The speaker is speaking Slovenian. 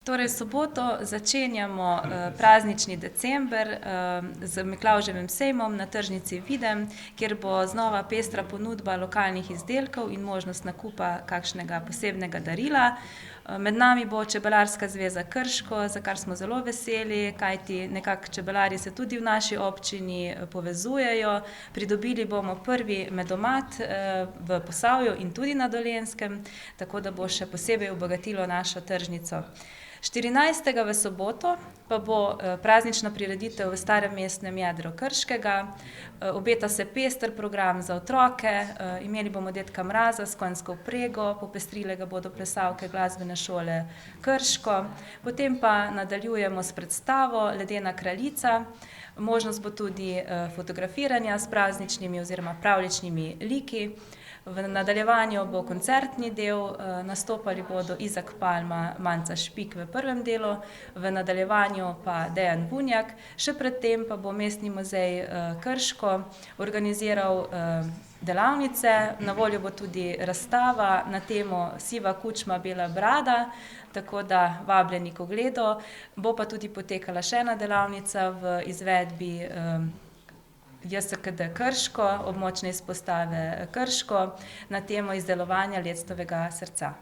Torej, v soboto začenjamo praznični december z Miklavževim sejmom na tržnici Videm, kjer bo znova pestra ponudba lokalnih izdelkov in možnost nakupa kakšnega posebnega darila. Med nami bo Čebelarska zveza Krško, za kar smo zelo veseli, kajti nekako čebelarji se tudi v naši občini povezujejo. Pridobili bomo prvi medomat v Posavju in tudi na Dolenjskem, tako da bo še posebej obogatilo našo tržnico. 14. v soboto pa bo praznična prireditev v starem mestnem jedru Krškega. Obeta se pester program za otroke, imeli bomo Dedka Mraza s konjsko vprego, popestrile ga bodo plesalke Glasbene šole Krško. Potem pa nadaljujemo s predstavo Ledena kraljica. Možnost bo tudi fotografiranja s prazničnimi oziroma pravljičnimi liki. V nadaljevanju bo koncertni del, nastopali bodo Izak Palma, Manca Špik v prvem delu, v nadaljevanju pa Dejan Vunjak. Še pred tem pa bo Mestni muzej Krško organiziral delavnice, na voljo bo tudi razstava na temo Siva kučma, bela brada, tako da vabljeni k ogledu. Bo pa tudi potekala še ena delavnica v izvedbi JSKD Krško, območne izpostave Krško, na temo izdelovanja lectovega srca.